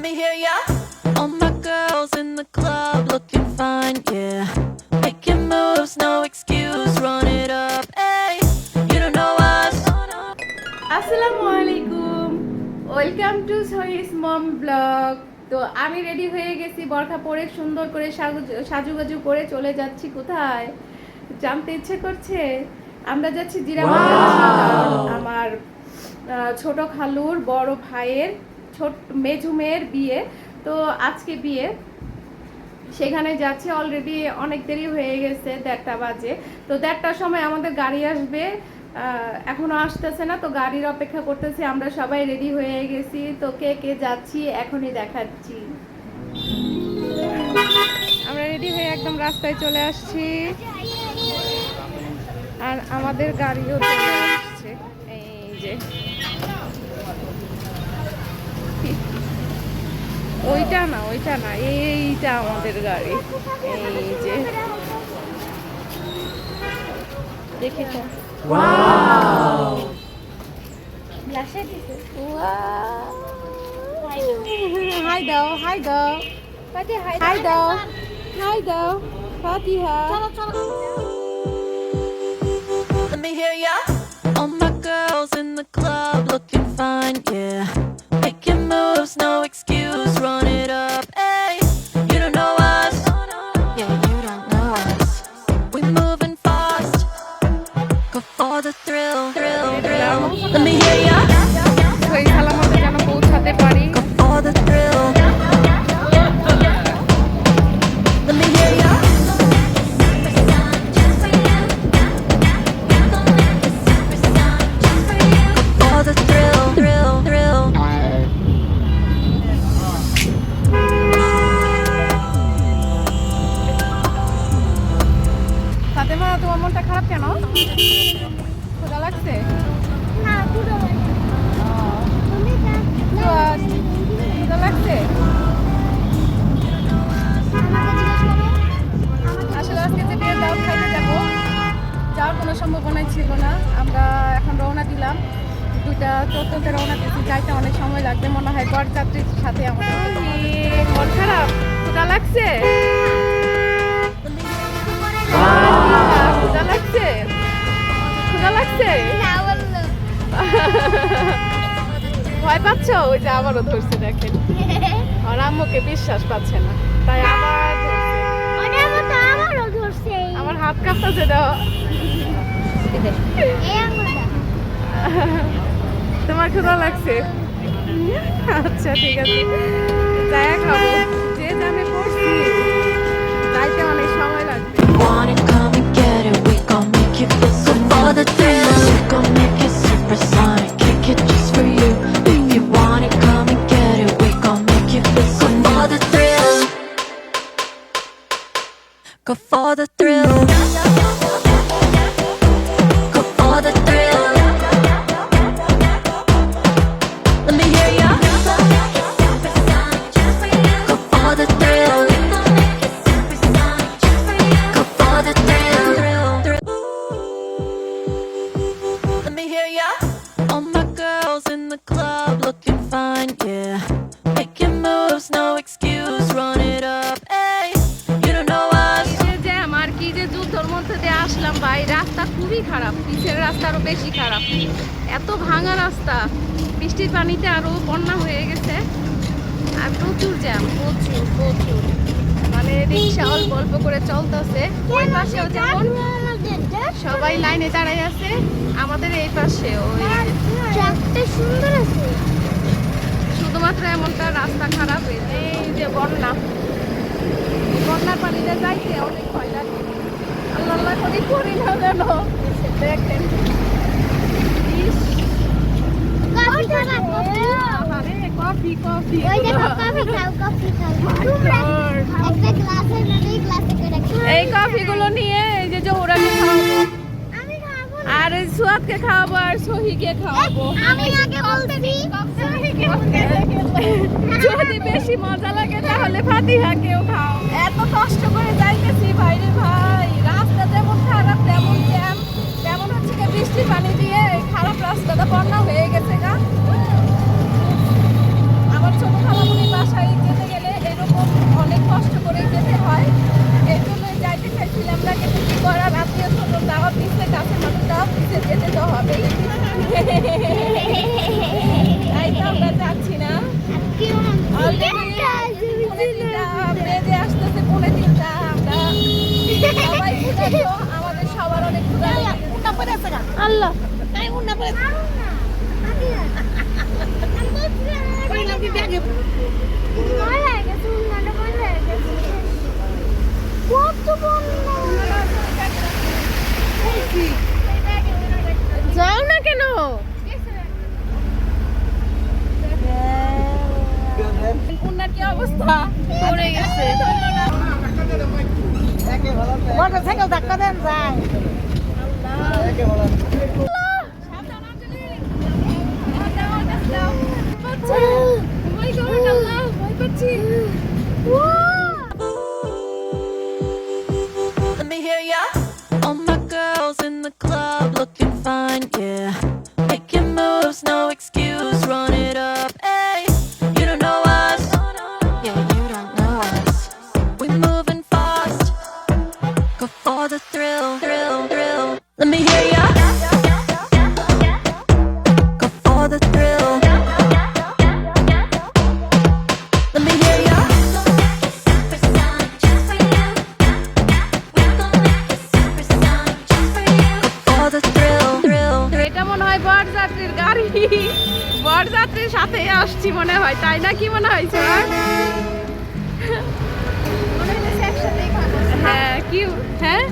me hear ya. All my girls in the club looking fine, yeah. Making moves, no excuse, run it up, hey. You don't know us. আসসালামু আলাইকুম, welcome to Sahis mom blog. তো আমি ready হয়ে গেছি, বরখা পরে সুন্দর করে সাজুগুজু করে চলে যাচ্ছি। কোথায় জানতে ইচ্ছে করছে? আমরা যাচ্ছি জিরামাত। আমার ছোট খালুর বড় ভাইয়ের মেজু মেয়ের বিয়ে। তো আজকে বিয়ে, সেখানে যাচ্ছি। অলরেডি অনেক দেরি হয়ে গেছে, 1:30 বাজে। তো 1:30টার সময় আমাদের গাড়ি আসবে, এখনো আসতেছে না। তো গাড়ির অপেক্ষা করতেছি। আমরা সবাই রেডি হয়ে গেছি। তো কে কে যাচ্ছি এখনই দেখাচ্ছি। আমরা রেডি হয়ে একদম রাস্তায় চলে আসছি, আর আমাদের গাড়িও চলে আসছে। এই যে ওইটা না, এইটা আমাদের গাড়ি। এই যে দেখেছো? ওয়াও, হাই দাও, হাই দাও, হাই দাও, হাই দাও ফাতিহা। Let me hear ya. All my girls in the club looking fine, yeah. Making moves, no excuse, run it up, hey. You don't know us, yeah, you don't know us. We moving fast, go for the thrill, thrill, thrill. Let me hear ya. ওই সালামতে যেন পৌঁছাতে পারি। Go for the thrill. Let me hear ya. For the thrill, thrill, thrill. Fatema, তোমার মনটা খারাপ কেন? ক্ষুধা লাগছে? ক্ষুধা লাগছে? আসলে আজকে যে বিয়ের দাওয়াত খাইতে যাবো, যাওয়ার কোনো সম্ভাবনাই ছিল না। আমরা এখন রওনা দিলাম, 2:14 রওনা দিচ্ছি। যাইতে অনেক সময় লাগবে মনে হয়, বরযাত্রীর সাথে আমাদের। মন খারাপ? ক্ষুধা লাগছে? ক্ষুধা লাগছে? ক্ষুধা লাগছে? ভয় পাচ্ছ? ওই যে আবারও ধরছে, দেখেন। আর আম্মুকে বিশ্বাস পাচ্ছে না, তাই আবার ধরছে। আমার হাত কাঁপতেছে, দাও। তোমার ক্ষুধা লাগছে? আচ্ছা ঠিক আছে, যাই খাবো। যে জানে পড়ছি, যাইতে অনেক সময় লাগবে। Want it, come and get it. We gon' make you feel so for the thrill. We gon' make it supersonic. Kick it just for you. If you want it, come and get it. We gon' make you feel so for the thrill. Go for the thrill. Go for the thrill. Let me hear ya. Go for the thrill. Go for the thrill. Let me hear ya. All my girls in the club looking fine, yeah. Making moves, no excuse, run it up, hey. You don't know us. যে আমার কি যে যুদ্ধর মধ্যে দিয়ে আসলাম ভাই। রাস্তা খুবই খারাপ, পিছের রাস্তা আরো বেশি খারাপ। এত ভাঙা রাস্তা, বৃষ্টির পানিতে আরো বন্যা হয়ে গেছে। আর প্রচুর জ্যাম, প্রচুর প্রচুর। মানে রিক্সা অল্প অল্প করে চলতেছে। ওই পাশেও যেমন সবাই লাইনে দাঁড়াই আছে, আমাদের এই পাশে ওই সুন্দর আছে। শুধুমাত্র এমনটা রাস্তা খারাপ হয়েছে। এই যে বন্যা, বন্যার পানিতে যাইতে অনেক ভয় লাগে। আল্লাহ আল্লাহ করে করি না যেন। দেখেন কফি কফি এই কফিগুলো নিয়ে এই যে জোহরাকে খাওয়াবো, আর সুয়াদকে খাওয়াবো, আর সহিকে খাওয়াবো। যদি বেশি মজা লাগে তাহলে ফাতিহাকেও খাও। এত কষ্ট করে যাইতেছি ভাইরে ভাই, রাস্তা যেমন খারাপ তেমন জ্যাম, তেমন হচ্ছে কি বৃষ্টির পানি দিয়ে খারাপ রাস্তাটা বন্যা হয়ে গেছে গা। আমার ছোট খালামুনির বাসায় আল্লাহ তাই উন্না পরে যাও না কেন উন্নার কি অবস্থা পড়ে গেছে মোটরসাইকেল ধাক্কা দেন যায় Let me hear ya. All my girls in the club looking fine, yeah. Making moves, no excuse, run it up, hey. You don't know us, yeah, you don't know us. We moving fast, go for the thrill, thrill, thrill. Let me hear ya. Go for the thrill. Let me hear ya. For the thrill, thrill, thrill. এটা মনে হয় বরযাত্রীর গাড়ি বরযাত্রীর সাথে আসছি মনে হয় তাই না কি মনে হয় স্যার হ্যাঁ কি হ্যাঁ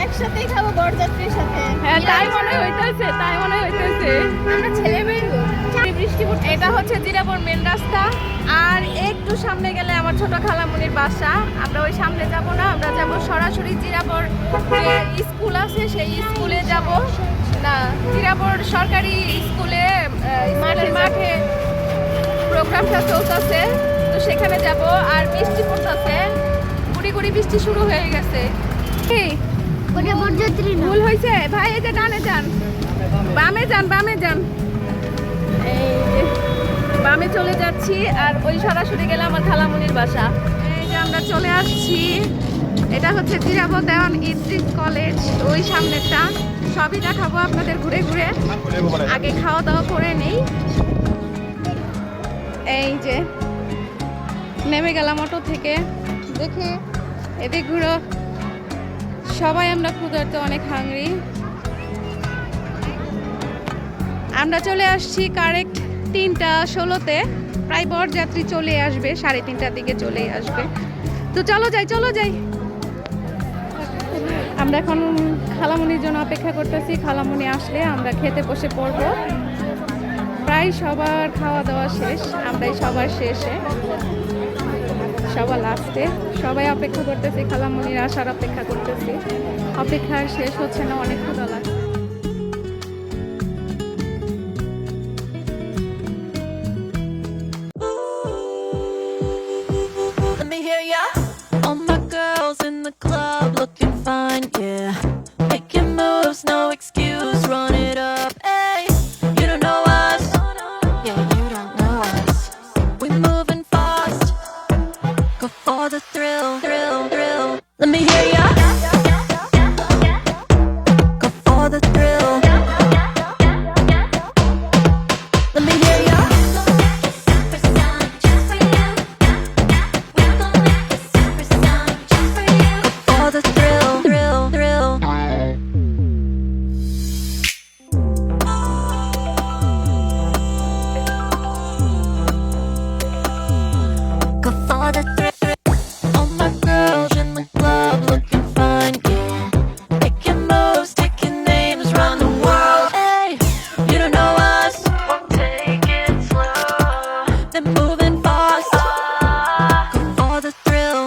একসাথেই খাবো বরযাত্রীর সাথে হ্যাঁ তাই মনে হইতেছে আমরা ছেলে মেয়ে বৃষ্টি পড়ছে এটা হচ্ছে জিরাপুর মেন রাস্তা আর একটু সামনে গেলে আমার ছোট খালামুনির বাসা আমরা ওই সামনে যাব না আমরা যাব সরাসরি জিরাপুর যে স্কুল আছে সেই স্কুলে যাব না জিরাপুর সরকারি স্কুলে মাঠে প্রোগ্রামটা চলতেছে তো সেখানে যাব আর বৃষ্টি পড়তেছে গুড়ি গুড়ি বৃষ্টি শুরু হয়ে গেছে কি ওটা বরযাত্রী না ভুল হয়েছে ভাই এই যে ডানে যান বামে যান এই যে, বামে চলে যাচ্ছি আর ওই সরাসরি গেলে আমার খালামুনির বাসা এই যে আমরা চলে আসছি এটা হচ্ছে জিরাবো দেওয়ান ইদ্রিস কলেজ ওই সামনেরটা সবই দেখাবো আপনাদের ঘুরে ঘুরে আগে খাওয়া দাওয়া করে নেই এই যে নেমে গেলাম অটো থেকে দেখে এদিক ঘুরো সবাই আমরা ক্ষুধার্ত অনেক হাংরি আমরা চলে আসছি কারেক্ট 3:16-তে প্রায় বরযাত্রী চলে আসবে 3:30টার দিকে চলে আসবে তো চলো যাই আমরা এখন খালামুনির জন্য অপেক্ষা করতেছি খালামুনি আসলে আমরা খেতে বসে পড়ব প্রায় সবার খাওয়া দাওয়া শেষ আমরাই সবার শেষে সবার লাস্টে সবাই অপেক্ষা করতেছি খালামুনির আসার অপেক্ষা করতেছি অপেক্ষা আর শেষ হচ্ছে না অনেক ক্ষুধা লাগছে Let me hear ya. All my girls in the club looking fine, yeah. Making moves, no excuse, run it up, hey. You don't know us, yeah, you don't know us. We moving fast, go for the thrill, thrill, thrill. Let me hear ya. Go for the thrill. Let me hear ya. For the thrill, thrill, thrill. Go for the thrill. All my girls in the club looking fine, yeah. Making moves, taking names around the world. Hey, you don't know us, won't take it slow. They're moving fast. Go for the thrill.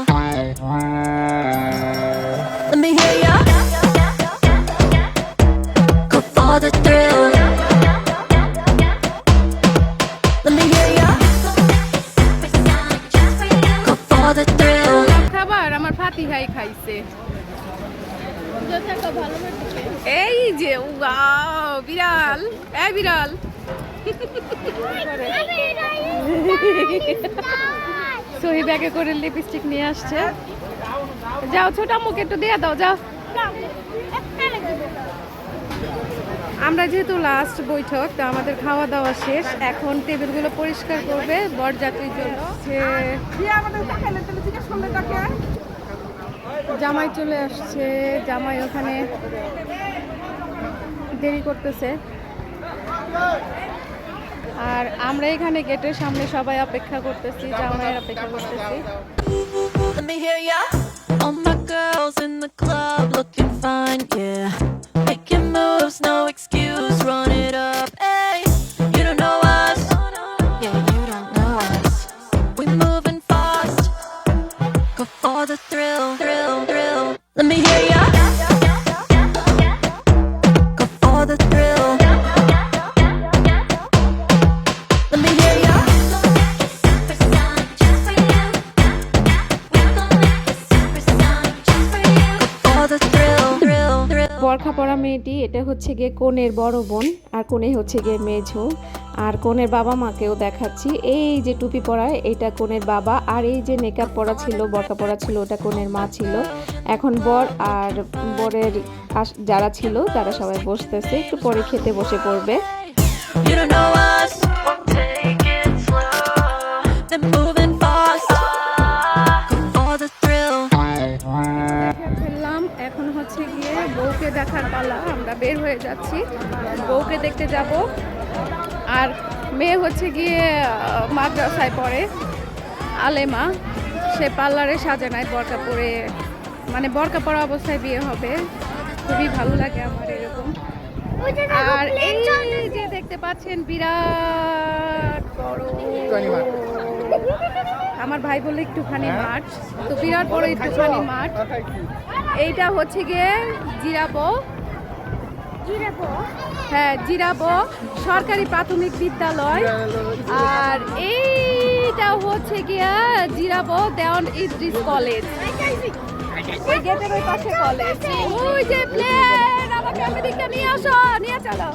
Let me hear ya. Go for the thrill. Let me hear ya. Go for the thrill. খাবার আমার ফাতিহাই খাইছে এই যে wow বিড়াল এই বিড়াল সহি ব্যাগে করে লিপস্টিক নিয়ে আসছে যাও ছোট মুখে একটু দিয়ে দাও যাও আমরা যেহেতু লাস্ট বৈঠক তো আমাদের খাওয়া দাওয়া শেষ এখন টেবিলগুলো পরিষ্কার করবে বরযাত্রীর জন্য জামাই চলে আসছে জামাই ওখানে দেরি করতেছে। আর আমরা এখানে গেটের সামনে সবাই অপেক্ষা করতেছি, জামাইয়ের অপেক্ষা করতেছি। Let me hear ya. All my girls in the club looking fine, yeah. Making moves, no excuse, run it up, hey. You don't know us, yeah, you don't know us. We moving fast, go for the thrill, thrill, thrill. Let me hear ya. Go for the thrill. Let me hear ya. For the thrill, thrill, thrill. Barkha পরা মেয়েটি, এটা হচ্ছে গিয়ে কনের বড় বোন, আর কনে হচ্ছে গিয়ে মেঝো। আর কনের বাবা মাকেও দেখাচ্ছি। এই যে টুপি পরা, এটা কনের বাবা। আর এই যে নেকআপ পরা ছিল, বরখা পরা ছিল, ওটা কনের মা ছিল। এখন বর আর বরের যারা ছিল তারা সবাই বসতেছে, একটু পরে খেতে বসে পড়বে। You don't know us. Take it slow. Then moving fast. Go for the thrill. ফেললাম, এখন হচ্ছে গিয়ে বউকে দেখার পালা। আমরা বের হয়ে যাচ্ছি, বউকে দেখতে যাব। আর মেয়ে হচ্ছে গিয়ে মাদ্রাসায় পড়ে, আলেমা। সে পার্লারে সাজে নাই, বরকা পরে, মানে বরকা পরা অবস্থায় বিয়ে হবে। খুবই ভালো লাগে আমার এরকম। আর এই যে দেখতে পাচ্ছেন বিরাট বড়, আমার ভাই বলে একটুখানি মাঠ, তো বিরাট বড় একটুখানি মাঠ। এইটা হচ্ছে গিয়ে জিরাবো, হ্যাঁ জিরাবো সরকারি প্রাথমিক বিদ্যালয়। আর এইটা হচ্ছে গিয়া জিরাবো দেওয়ান ইদ্রিস কলেজ, ওই গেটের ওই পাশে কলেজ। ওই যে প্লেন, আমাকে আমেরিকা নিয়ে আসো, নিয়ে চলো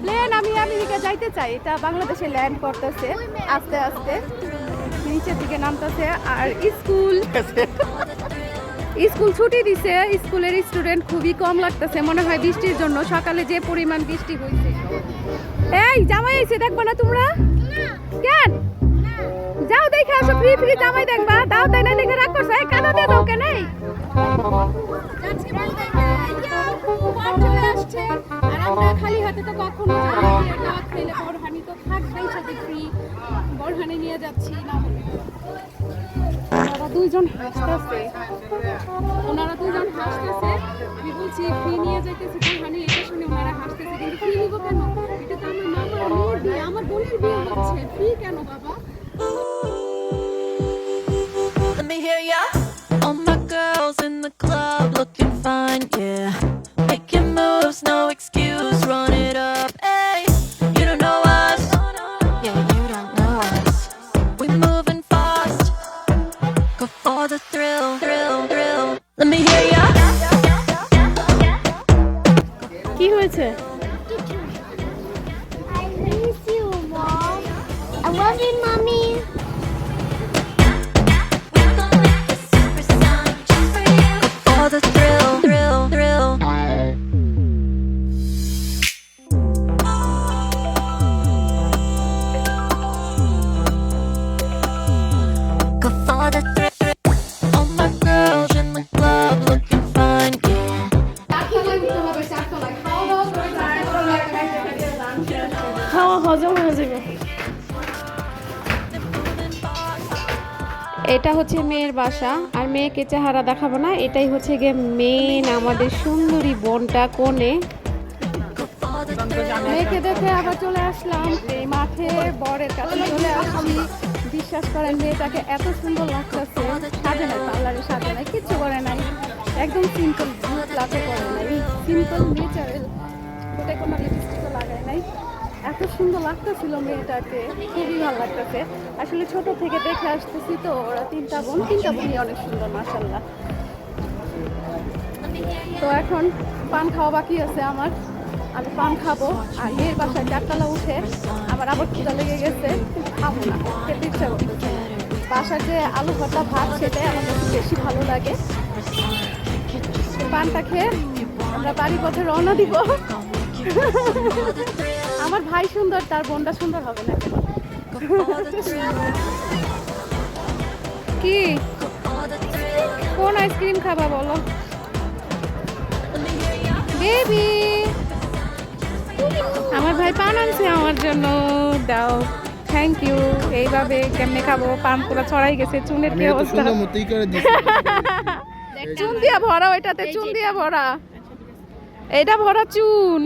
প্লেন। আমি আমেরিকা যাইতে চাই। এটা বাংলাদেশে ল্যান্ড করতেছে আস্তে আস্তে, নিচের দিকে নামতেছে। আর স্কুল ছুটি দিছে, স্কুলের স্টুডেন্ট খুবই কম লাগতেছে, মনে হয় বৃষ্টির জন্য। সকালে যে পরিমাণ বৃষ্টি হয়েছে। এই জামাই এসে দেখবা না তোমরা? কেন যাও দেখে আসো, ফ্রি ফ্রি জামাই দেখবা। দাও তাই না দেখে রাখ করছো, কানা দিয়ে দাও কেন? আর আমরা খালি হাতে তো কখনো খেলে বড়হানি তো থাকবেই, সাথে ফ্রি বড়হানি নিয়ে যাচ্ছি না। ওনারা দুইজন হাসতেছে, আমি বলছি ফ্রি নিয়ে যাইতেছি বড়হানি, এটা শুনে ওনারা হাসতেছে। কিন্তু ফ্রি নিব কেন? এটা তো আমার মামার মেয়ের বিয়ে, আমার বোনের বিয়ে হচ্ছে, ফ্রি কেন বাবা? Let me hear ya. All my girls in the club looking fine, yeah. Making moves, no excuse, run it up, hey. You don't know us, yeah, you don't know us. We moving fast, go for the thrill, thrill, thrill. Let me hear ya. কি হয়েছে? I miss you, Mom. I love you, Mommy. For the thrill, thrill, thrill. Go for the thrill. All my girls in the club looking fine, yeah. খাওয়া হজম হয়ে যাবে। এটা হচ্ছে মেয়ের বাসা, আর মেয়েকে চেহারা দেখাবো না। এটাই হচ্ছে গিয়ে মেন আমাদের সুন্দরী বোনটা কোণে। মেয়েকে দেখে আবার চলে আসলাম এই মাঠে, বরের কাছে চলে আসছি। বিশ্বাস করেন মেয়েটাকে এত সুন্দর লাগতেছে, সাজে নাই, পার্লারে সাজে নাই, কিচ্ছু করে নাই, একদম সিম্পল, লাভে করে নাই, সিম্পল নেচারাল, ওটা কোনো লিপস্টিকও লাগায় নাই। এত সুন্দর লাগতেছিল মেয়েটাকে, খুবই ভালো লাগতেছে। আসলে ছোট থেকে দেখে আসতেছি তো, ওরা তিনটা বোনই অনেক সুন্দর মাশাআল্লাহ। তো এখন পান খাওয়া বাকি আছে আমার, আমি পান খাবো। আর মেয়ের বাসায় 4তলা উঠে আমার আবার ক্ষুধা লেগে গেছে, খাবো না, খেতে ইচ্ছা করতেছে। বাসার যে আলু ভর্তা ভাত, সেটাই আমার কাছে বেশি ভালো লাগে। পানটা খেয়ে আমরা বাড়ি পথে রওনা দিব। আমার ভাই সুন্দর, তার বোনটা সুন্দর হবে না কেন? কি কোন আইসক্রিম খাবা বলো বেবি? আমার ভাই পান আনছে আমার জন্য, দাও, থ্যাংক ইউ। এইভাবে কেমনে খাবো, পান পুরো ছড়াই গেছে, চুনের কি অবস্থা। চুন দিয়া ভরা, ওইটাতে চুন দিয়া ভরা, এটা ভরা চুন।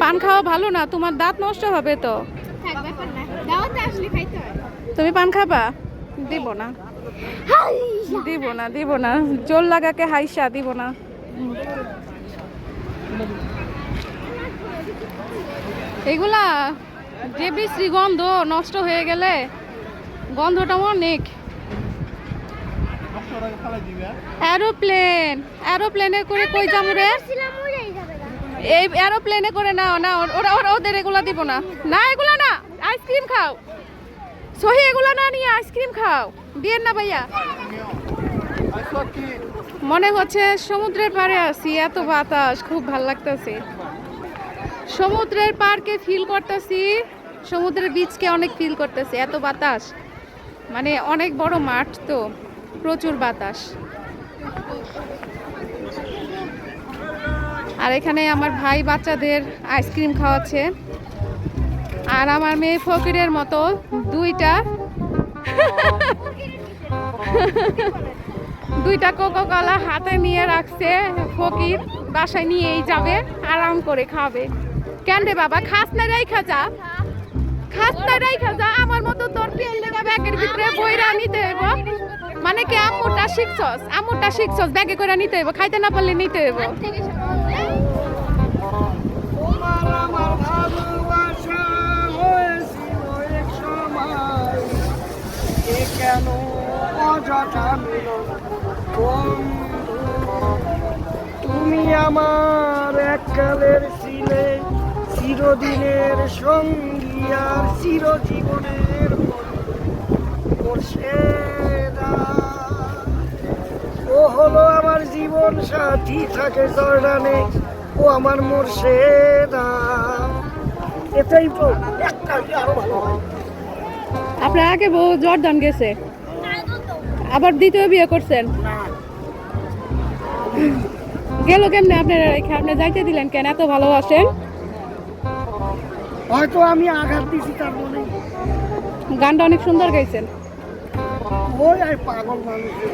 পান খাওয়া ভালো না, তোমার দাঁত নষ্ট হবে তো। তুমি পান খাবা? দিব না, দিব না, দিব না, জোর লাগাকে হাইসা দিব না। এগুলা যে বিশ্রী গন্ধ, নষ্ট হয়ে গেলে গন্ধটা অনেক। এরোপ্লেন, এরোপ্লেনে করে কই যাবো রে? এই এরোপ্লেনে করে না, না ওরা ওদের এগুলা দিব না, না এগুলা না, আইসক্রিম খাও সহি, এগুলা না নিয়ে আইসক্রিম খাও, দিয়েন না ভাইয়া। মনে হচ্ছে সমুদ্রের পাড়ে আছি, এত বাতাস, খুব ভাল লাগতেছে। সমুদ্রের পাড়কে ফিল করতেছি, সমুদ্রের বিচকে অনেক ফিল করতেছি, এত বাতাস, মানে অনেক বড় মাঠ তো, প্রচুর বাতাস। আর এখানে আমার ভাই বাচ্চাদের আইসক্রিম খাওয়াচ্ছে, আর আমার মেয়ে ফকিরের মতো দুইটা কোকাকোলা হাতে নিয়ে রাখছে। ফকির বাসায় নিয়েই যাবে, আরাম করে খাবে। কেন রে বাবা, খাস না রাইখা যা, খাস না রাইখা যা, আমার মতো তোর ব্যাগের ভিতরে বইরা নিতে হইব। মানে কি আম্মুটা শিখছস ব্যাগে করে নিতে হইব, খাইতে না পারলে নিতে হইব। কেন অযথা মিলন তুমি আমার এককালের ছিলে, চিরদিনের সঙ্গী আর চিরজীবনের মোর্শেদা। ও হলো আমার জীবন সাথী, থাকে জর্ডানে, ও আমার মোর্শেদা। এটাই তো একটা আরো ভালো হয়। আপনার আগে বউ জর্দান গেছে, আবার দ্বিতীয় বিয়ে করছেন, গেল কেমনে আপনারা রেখে? আপনি যাইতে দিলেন কেন? এত ভালোবাসেন। হয়তো আমি আঘাত দিছি, তার মনে। গানটা অনেক সুন্দর গাইছেন। ওই আর পাগল মানুষের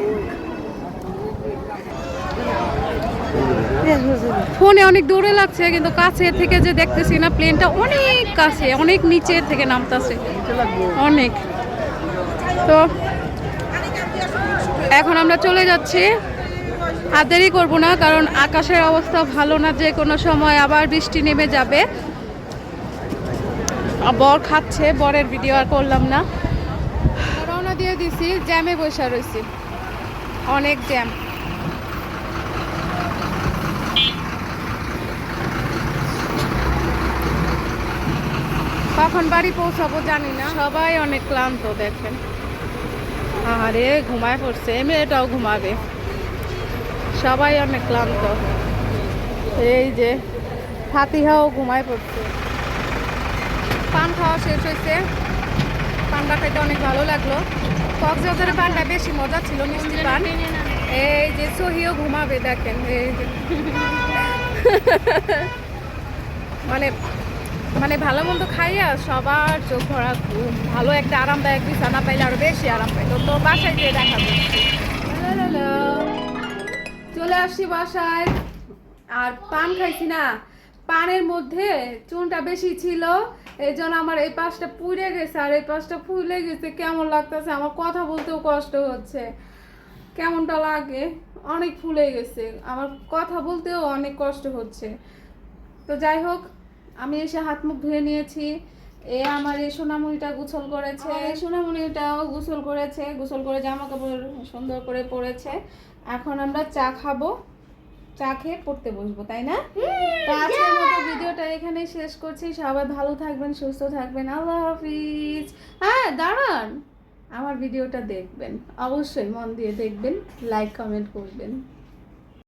ফোনে অনেক দূরে লাগছে, কিন্তু কাছে থেকে যে দেখতেছি না, প্লেনটা অনেক কাছে, অনেক নিচে থেকে নামতেছে অনেক। তো এখন আমরা চলে যাচ্ছি, আর দেরি করবো না, কারণ আকাশের অবস্থা ভালো না, যে কোনো সময় আবার বৃষ্টি নেমে যাবে। বর খাচ্ছে, বরের ভিডিও আর করলাম না। রওনা দিয়ে দিছি, জ্যামে বসে রয়েছি, অনেক জ্যাম। কখন বাড়ি পৌঁছাবো জানি না, সবাই অনেক ক্লান্ত দেখেন। আরে ঘুমায় পড়ছে, মেয়েটাও ঘুমাবে, সবাই অনেক ক্লান্ত। এই যে ফাতিহাও ঘুমায় পড়ছে। পান খাওয়া শেষ হয়েছে, পানটা খাইতে অনেক ভালো লাগলো। কক্সবাজারের পানটা বেশি মজা ছিল, মিষ্টি পান। এই যে সহিও ঘুমাবে দেখেন, এই যে মানে ভালো মন্দ খাইয়া সবার চোখ ভরা ঘুম, ভালো একটা আরামদায়ক বিছানা পাইলে আরো বেশি আরাম পাইতো। তো বাসায় গিয়ে দেখাবো। চলে আসছি বাসায়, আর পান খাইছি না, পানের মধ্যে চুনটা বেশি ছিল, এই জন্য আমার এই পাশটা পুড়ে গেছে আর এই পাশটা ফুলে গেছে। কেমন লাগতেছে, আমার কথা বলতেও কষ্ট হচ্ছে, কেমনটা লাগে, অনেক ফুলে গেছে, আমার কথা বলতেও অনেক কষ্ট হচ্ছে। তো যাই হোক, আমি এসে হাত মুখ ধুয়ে নিয়েছি। আমার এই সোনামণিটা গোসল করেছে, সোনামণিটাও গোসল করেছে, গোসল করে জামা কাপড় সুন্দর করে পরেছে। এখন আমরা চা খাবো, চা খেয়ে পড়তে বসবো, তাই না? তো আজকের মতো ভিডিওটা এখানেই শেষ করছি। সবাই ভালো থাকবেন, সুস্থ থাকবেন, আল্লাহ হাফিজ। হ্যাঁ দাঁড়ান, আমার ভিডিওটা দেখবেন, অবশ্যই মন দিয়ে দেখবেন, লাইক কমেন্ট করবেন।